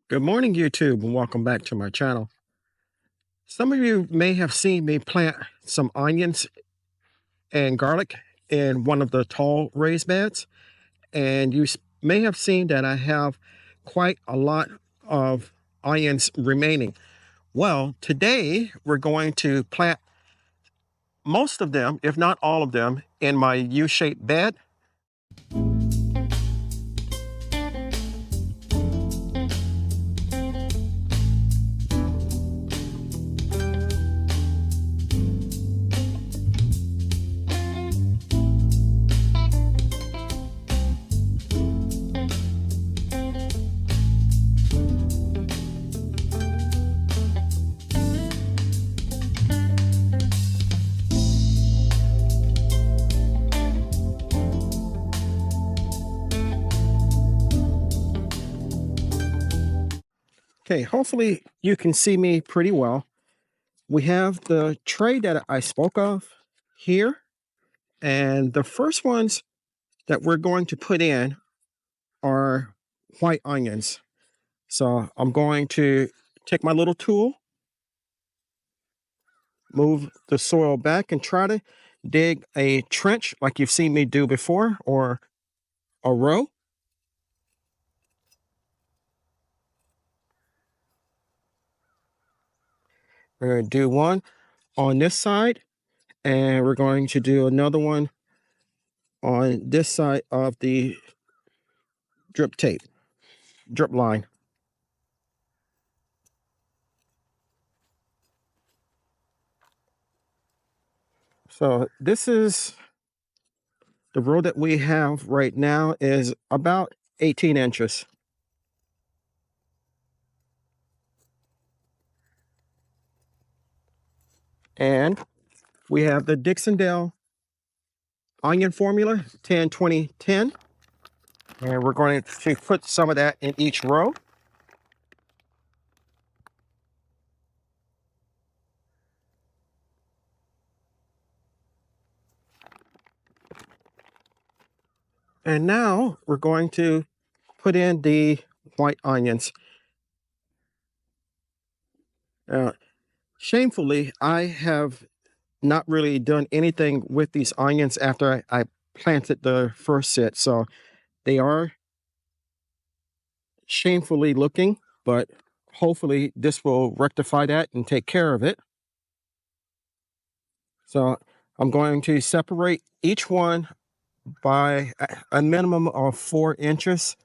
Good morning, YouTube, and welcome back to my channel. Some of you may have seen me plant some onions and garlic in one of the tall raised beds, and you may have seen that I have quite a lot of onions remaining. Well, today we're going to plant most of them, if not all of them, in my U-shaped bed. Okay, hopefully you can see me pretty well. We have the tray that I spoke of here, and the first ones that we're going to put in are white onions. So I'm going to take my little tool, move the soil back, and try to dig a trench like you've seen me do before, or a row. We're going to do one on this side, and we're going to do another one on this side of the drip line. So this is the row that we have right now is about 18 inches. And we have the Dixondale onion formula, 10, 20, 10. And we're going to put some of that in each row. And now we're going to put in the white onions. Shamefully, I have not really done anything with these onions after I planted the first set. So they are shamefully looking, but hopefully this will rectify that and take care of it. So I'm going to separate each one by a minimum of 4 inches.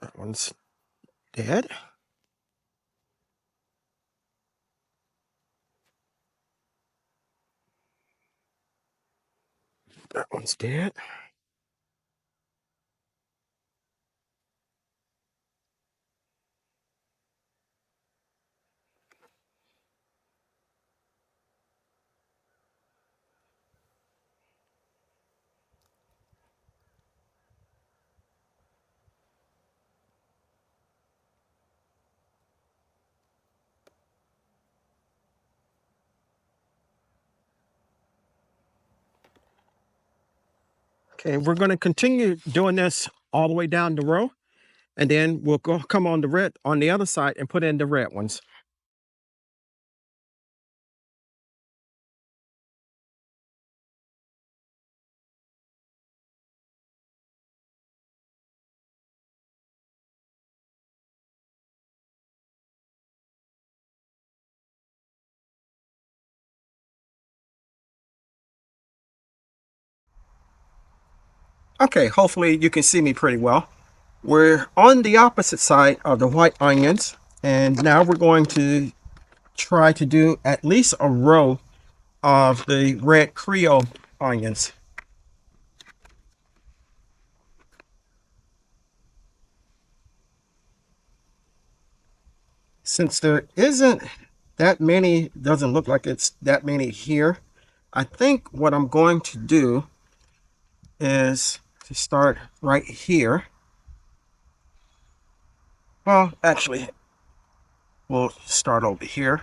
That one's dead. That one's dead. Okay, we're going to continue doing this all the way down the row, and then we'll come on the red on the other side and put in the red ones. Okay, hopefully you can see me pretty well. We're on the opposite side of the white onions, and now we're going to try to do at least a row of the red Creole onions. Since there isn't that many, doesn't look like it's that many here, I think what I'm going to do is to start right here. Well, actually, we'll start over here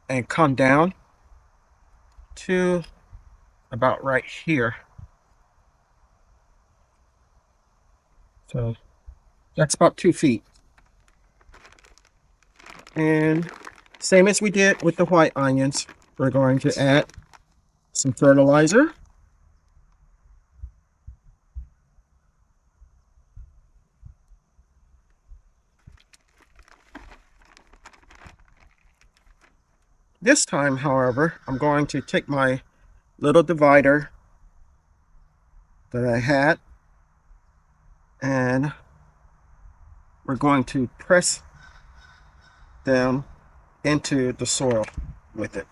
and come down to about right here. So that's about 2 feet. And same as we did with the white onions, we're going to add some fertilizer. This time, however, I'm going to take my little divider that I had, and we're going to press them into the soil with it.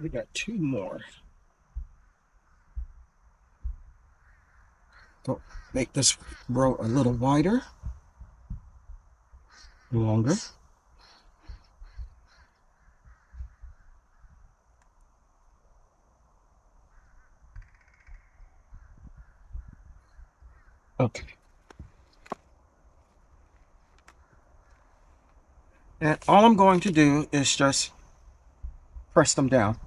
We got 2 more. So make this row a little wider, longer. Okay. And all I'm going to do is just press them down.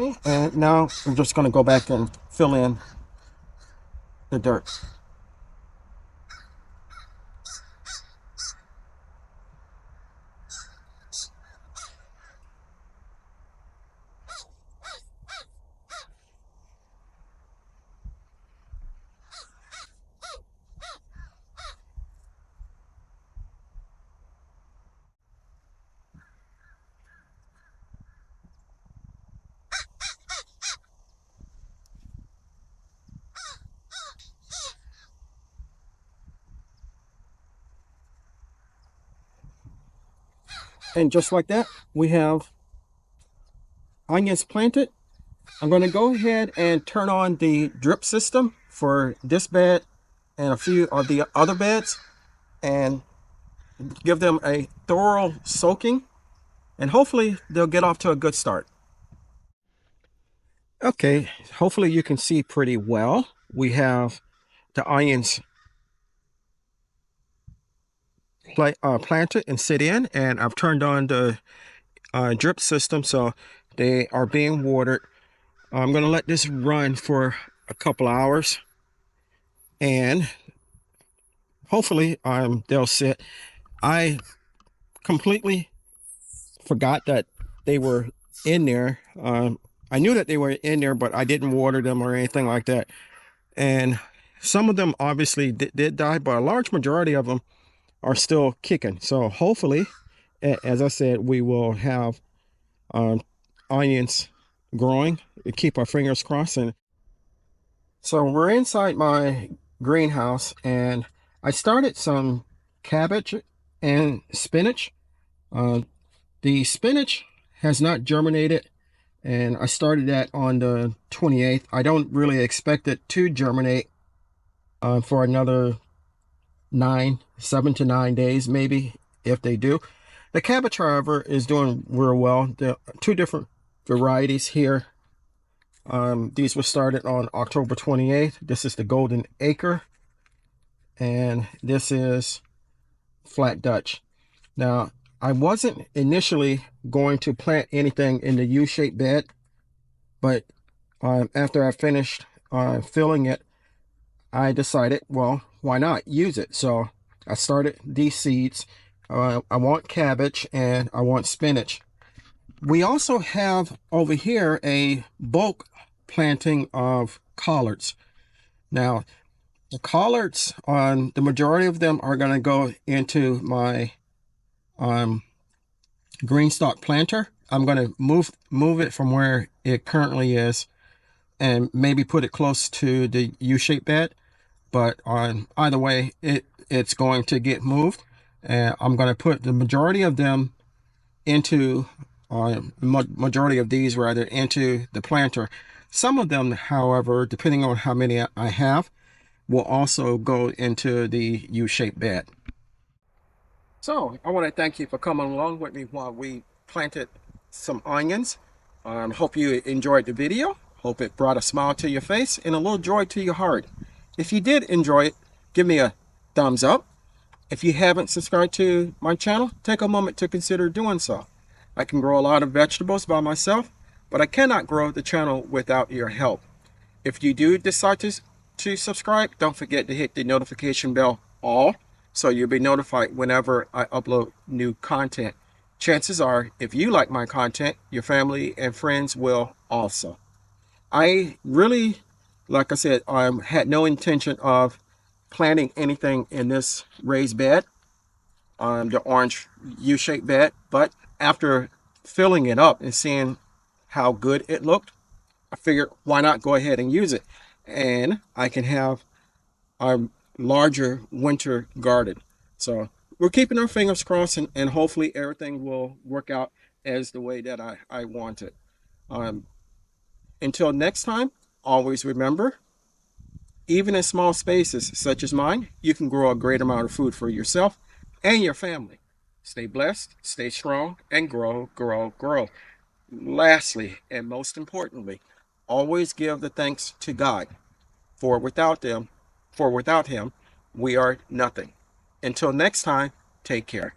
Okay. And now I'm just going to go back and fill in the dirt. And just like that, we have onions planted, I'm going to go ahead and turn on the drip system for this bed and a few of the other beds and give them a thorough soaking, and hopefully they'll get off to a good start. Okay, hopefully you can see pretty well. We have the onions planted and sit in, and I've turned on the drip system, so they are being watered. I'm going to let this run for a couple hours, and hopefully they'll sit. I completely forgot that they were in there. I knew that they were in there, but I didn't water them or anything like that. And some of them obviously did die, but a large majority of them are still kicking. So hopefully, as I said, we will have onions growing. Keep our fingers crossed. And so we're inside my greenhouse, and I started some cabbage and spinach. The spinach has not germinated, and I started that on the 28th. I don't really expect it to germinate for another 7 to 9 days, maybe, if they do. The cabbage, however, is doing real well. There are two different varieties here. These were started on October 28th. This is the Golden Acre, and this is Flat Dutch. Now, I wasn't initially going to plant anything in the U-shaped bed, but after I finished filling it, I decided, well, why not use it? So I started these seeds. I want cabbage and I want spinach. We also have over here a bulk planting of collards. Now, the collards, the majority of them are going to go into my green stalk planter. I'm going to move it from where it currently is and maybe put it close to the U-shaped bed. But either way, it's going to get moved, and I'm going to put the majority of them into majority of these rather into the planter. Some of them, however, depending on how many I have, will also go into the U-shaped bed. So I want to thank you for coming along with me while we planted some onions. Hope you enjoyed the video. Hope it brought a smile to your face and a little joy to your heart. If you did enjoy it, give me a thumbs up. If you haven't subscribed to my channel, take a moment to consider doing so. I can grow a lot of vegetables by myself, but I cannot grow the channel without your help. If you do decide to subscribe, don't forget to hit the notification bell all, so you'll be notified whenever I upload new content. Chances are, if you like my content, your family and friends will also. I really, like I said, had no intention of planting anything in this raised bed, the orange U-shaped bed, but after filling it up and seeing how good it looked, I figured why not go ahead and use it, and I can have a larger winter garden. So we're keeping our fingers crossed, and hopefully everything will work out as the way that I want it. Until next time, always remember, even in small spaces such as mine, you can grow a great amount of food for yourself and your family. Stay blessed, stay strong, and grow, grow, grow. Lastly, and most importantly, always give the thanks to God, for without him, we are nothing. Until next time, take care.